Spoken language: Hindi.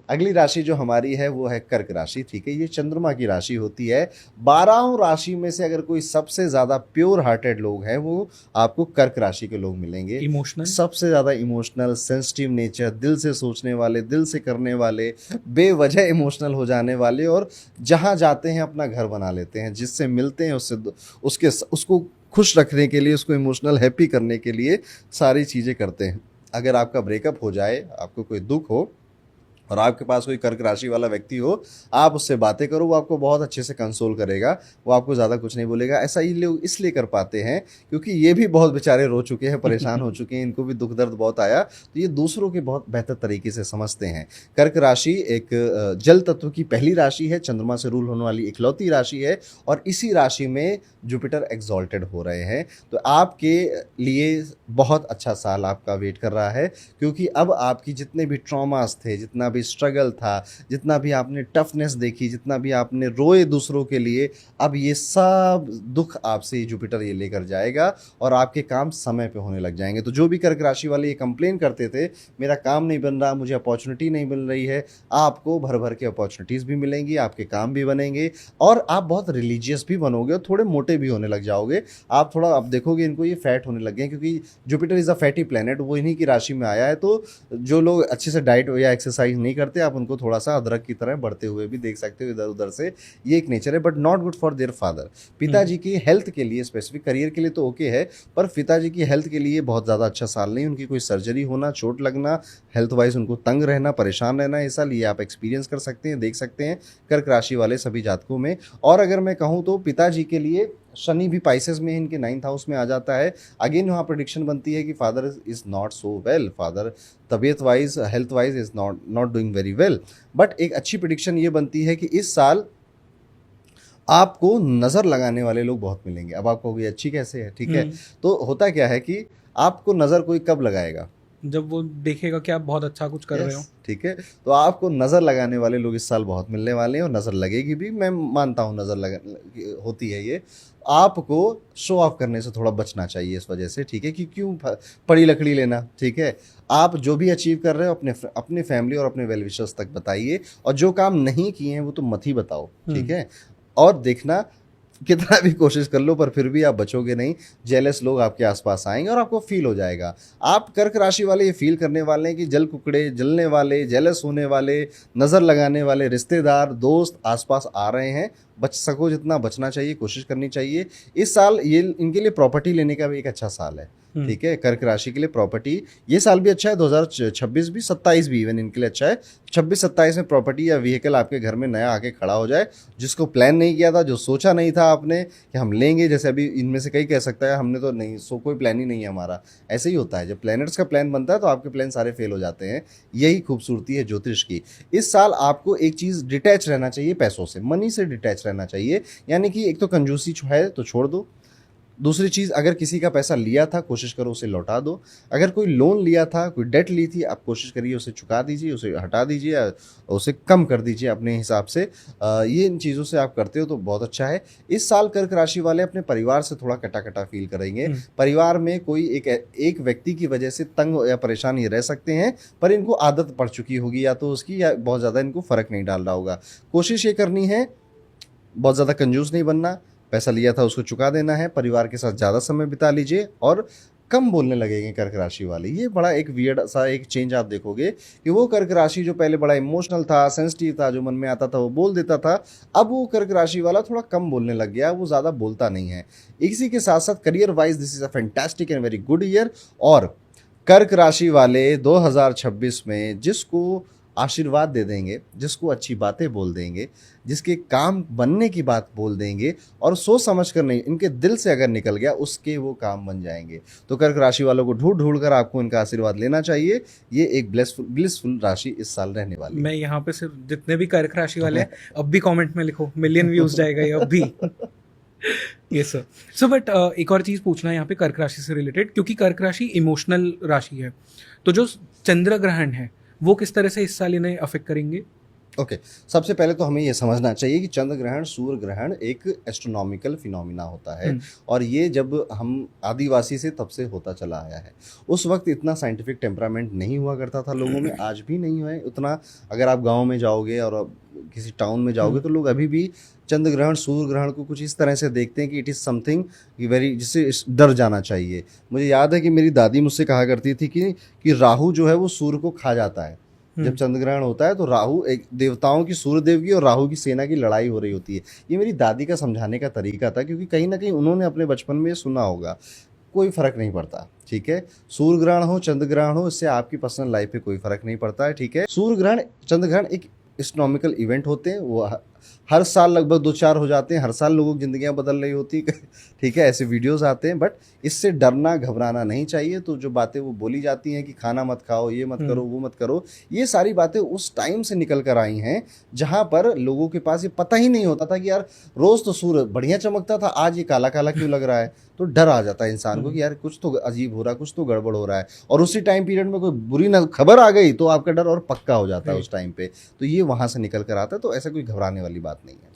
अगली राशि जो हमारी है वो है कर्क राशि। ठीक है, ये चंद्रमा की राशि होती है। 12 राशि में से अगर कोई सबसे ज्यादा प्योर हार्टेड लोग हैं वो आपको कर्क राशि के लोग मिलेंगे। इमोशनल। सबसे ज्यादा इमोशनल, सेंसिटिव नेचर, दिल से सोचने वाले, दिल से करने वाले, बेवजह इमोशनल हो जाने वाले, और जहां जाते हैं अपना घर बना लेते हैं। जिससे मिलते हैं उससे उसके उसको खुश रखने के लिए, उसको इमोशनल हैप्पी करने के लिए सारी चीजें करते हैं। अगर आपका ब्रेकअप हो जाए, आपको कोई दुख हो और आपके पास कोई कर्क राशि वाला व्यक्ति हो, आप उससे बातें करो, वो आपको बहुत अच्छे से कंसोल करेगा। वो आपको ज़्यादा कुछ नहीं बोलेगा। ऐसा ही लोग इसलिए कर पाते हैं क्योंकि ये भी बहुत बेचारे रो चुके हैं, परेशान हो चुके हैं, इनको भी दुख दर्द बहुत आया, तो ये दूसरों के बहुत बेहतर तरीके से समझते हैं। कर्क राशि एक जल तत्व की पहली राशि है, चंद्रमा से रूल होने वाली इकलौती राशि है, और इसी राशि में जुपिटर एग्जॉल्टेड हो रहे हैं। तो आपके लिए बहुत अच्छा साल आपका वेट कर रहा है, क्योंकि अब आपकी जितने भी ट्रॉमास थे, जितना भी स्ट्रगल था, जितना भी आपने टफनेस देखी, जितना भी आपने रोए दूसरों के लिए, अब ये सब दुख आपसे जुपिटर ये लेकर जाएगा और आपके काम समय पे होने लग जाएंगे। तो जो भी कर्क राशि वाले ये कंप्लेन करते थे मेरा काम नहीं बन रहा, मुझे अपॉर्चुनिटी नहीं मिल रही है, आपको भर भर के अपॉर्चुनिटीज़ भी मिलेंगी, आपके काम भी बनेंगे, और आप बहुत रिलीजियस भी बनोगे और थोड़े मोटे भी होने लग जाओगे। आप थोड़ा, आप देखोगे इनको ये फैट होने लगे हैं, क्योंकि Jupiter is a fatty planet, वो इन्हीं की राशि में आया है। तो जो लोग अच्छे से डाइट या एक्सरसाइज नहीं करते, आप उनको थोड़ा सा अदरक की तरह बढ़ते हुए भी देख सकते हो इधर उधर से। ये एक नेचर है, but not good for their father. पिताजी की हेल्थ के लिए, स्पेसिफिक करियर के लिए तो ओके है, पर पिताजी की हेल्थ के लिए बहुत ज़्यादा अच्छा साल नहीं। उनकी कोई सर्जरी होना, चोट लगना, हेल्थ वाइज उनको तंग रहना, परेशान रहना इस साल, ये आप एक्सपीरियंस कर सकते हैं, देख सकते हैं कर्क राशि वाले सभी जातकों में। और अगर मैं कहूँ तो पिताजी के लिए शनि भी पाइसेस में इनके 9th हाउस में आ जाता है। अगेन वहाँ प्रिडिक्शन बनती है कि father is not so well, father तबीयत wise, health wise is not doing very well. But एक अच्छी प्रिडिक्शन ये बनती है कि इस साल आपको नज़र लगाने वाले लोग बहुत मिलेंगे। अब आपको भी अच्छी कैसे है, ठीक है, तो होता क्या है कि आपको नज़र कोई कब लगाएगा? जब वो देखेगा कि आप बहुत अच्छा कुछ कर रहे हो। ठीक है, तो आपको नज़र लगाने वाले लोग इस साल बहुत मिलने वाले हैं, और नज़र लगेगी भी, मैं मानता हूँ नज़र लगा होती है ये। आपको शो ऑफ करने से थोड़ा बचना चाहिए इस वजह से, ठीक है, कि क्यों पड़ी लकड़ी लेना। ठीक है, आप जो भी अचीव कर रहे हो अपने फैमिली और अपने वेल विशर्स तक बताइए, और जो काम नहीं किए हैं वो तो मत ही बताओ। ठीक है, और देखना कितना भी कोशिश कर लो पर फिर भी आप बचोगे नहीं। जेलस लोग आपके आसपास आएंगे और आपको फील हो जाएगा। आप कर्क राशि वाले ये फील करने वाले हैं कि जल कुकड़े, जलने वाले, जेलस होने वाले, नज़र लगाने वाले रिश्तेदार, दोस्त आसपास आ रहे हैं। बच सको जितना बचना चाहिए, कोशिश करनी चाहिए। इस साल ये इनके लिए प्रॉपर्टी लेने का भी एक अच्छा साल है। ठीक है, कर्क राशि के लिए प्रॉपर्टी ये साल भी अच्छा है, 2026 भी, 27 भी इवन इनके लिए अच्छा है। 26-27 में प्रॉपर्टी या व्हीकल आपके घर में नया आके खड़ा हो जाए, जिसको प्लान नहीं किया था, जो सोचा नहीं था आपने कि हम लेंगे। जैसे अभी इनमें से कई कह सकता है हमने तो नहीं, कोई प्लान ही नहीं है हमारा। ऐसे ही होता है, जब प्लैनेट्स का प्लान बनता है तो आपके प्लान सारे फेल हो जाते हैं। यही खूबसूरती है ज्योतिष की। इस साल आपको एक चीज़ डिटैच रहना चाहिए, पैसों से, मनी से डिटैच रहना चाहिए। यानी कि एक तो कंजूसी है तो छोड़ दो। दूसरी चीज़, अगर किसी का पैसा लिया था कोशिश करो उसे लौटा दो। अगर कोई लोन लिया था, कोई डेट ली थी, आप कोशिश करिए उसे चुका दीजिए, उसे हटा दीजिए, उसे कम कर दीजिए अपने हिसाब से। ये इन चीज़ों से आप करते हो तो बहुत अच्छा है। इस साल कर्क राशि वाले अपने परिवार से थोड़ा कटा कटा फील करेंगे। परिवार में कोई एक व्यक्ति की वजह से तंग या परेशान ये रह सकते हैं, पर इनको आदत पड़ चुकी होगी या तो उसकी, या बहुत ज़्यादा इनको फ़र्क नहीं डाल रहा होगा। कोशिश ये करनी है, बहुत ज़्यादा कंजूस नहीं बनना, पैसा लिया था उसको चुका देना है, परिवार के साथ ज़्यादा समय बिता लीजिए, और कम बोलने लगेंगे कर्क राशि वाले। ये बड़ा एक वियर्ड सा एक चेंज आप देखोगे कि वो कर्क राशि जो पहले बड़ा इमोशनल था, सेंसिटिव था, जो मन में आता था वो बोल देता था, अब वो कर्क राशि वाला थोड़ा कम बोलने लग गया, वो ज़्यादा बोलता नहीं है। इसी के साथ साथ career wise this is a fantastic and very good year. और कर्क राशि वाले 2026 में जिसको आशीर्वाद दे देंगे, जिसको अच्छी बातें बोल देंगे, जिसके काम बनने की बात बोल देंगे, और सोच समझ कर नहीं, इनके दिल से अगर निकल गया उसके वो काम बन जाएंगे। तो कर्क राशि वालों को ढूंढ ढूंढ कर आपको इनका आशीर्वाद लेना चाहिए। ये एक ब्लिसफुल राशि इस साल रहने वाली है। मैं यहाँ पे सिर्फ जितने भी कर्क राशि वाले हैं अब भी कमेंट में लिखो, मिलियन व्यूज जाएगा ये अब भी। ये सर। सो बट एक और चीज़ पूछना है यहाँ पे कर्क राशि से रिलेटेड, क्योंकि कर्क राशि इमोशनल राशि है, तो जो चंद्र ग्रहण है वो किस तरह से इस साल इन्हें अफेक्ट करेंगे? ओके, सबसे पहले तो हमें ये समझना चाहिए कि चंद्र ग्रहण, सूर्य ग्रहण एक एस्ट्रोनॉमिकल फिनोमिना होता है और ये जब हम आदिवासी से तब से होता चला आया है। उस वक्त इतना साइंटिफिक टेम्परामेंट नहीं हुआ करता था लोगों में, आज भी नहीं है उतना। अगर आप गांव में जाओगे और आप किसी टाउन में जाओगे तो लोग अभी भी चंद्र ग्रहण, सूर्य ग्रहण को कुछ इस तरह से देखते हैं कि इट इज़ समथिंग वेरी, जिससे डर जाना चाहिए। मुझे याद है कि मेरी दादी मुझसे कहा करती थी कि राहु जो है वो सूर्य को खा जाता है। जब चंद्र ग्रहण होता है तो राहु, एक देवताओं की, सूर्य देव की और राहु की सेना की लड़ाई हो रही होती है। ये मेरी दादी का समझाने का तरीका था, क्योंकि कहीं ना कहीं उन्होंने अपने बचपन में सुना होगा। कोई फर्क नहीं पड़ता, ठीक है। सूर्य ग्रहण हो, चंद्र ग्रहण हो, इससे आपकी पर्सनल लाइफ पे कोई फर्क नहीं पड़ता है, ठीक है। सूर्य ग्रहण, चंद्र ग्रहण एक एस्ट्रोनॉमिकल इवेंट होते हैं। वो हर साल लगभग 2-4 हो जाते हैं, हर साल लोगों की जिंदगियां बदल रही होती है ठीक है, ऐसे वीडियोस आते हैं। बट इससे डरना घबराना नहीं चाहिए। तो जो बातें वो बोली जाती हैं कि खाना मत खाओ, ये मत करो, वो मत करो, ये सारी बातें उस टाइम से निकल कर आई हैं जहां पर लोगों के पास ये पता ही नहीं होता था कि यार रोज तो सूर्य बढ़िया चमकता था, आज ये काला काला क्यों लग रहा है। तो डर आ जाता है इंसान को कि यार कुछ तो अजीब हो रहा है, कुछ तो गड़बड़ हो रहा है। और उसी टाइम पीरियड में कोई बुरी ना खबर आ गई तो आपका डर और पक्का हो जाता है उस टाइम पे। तो ये वहां से निकल कर आता है, तो ऐसा कोई घबराने वाली बात नहीं है।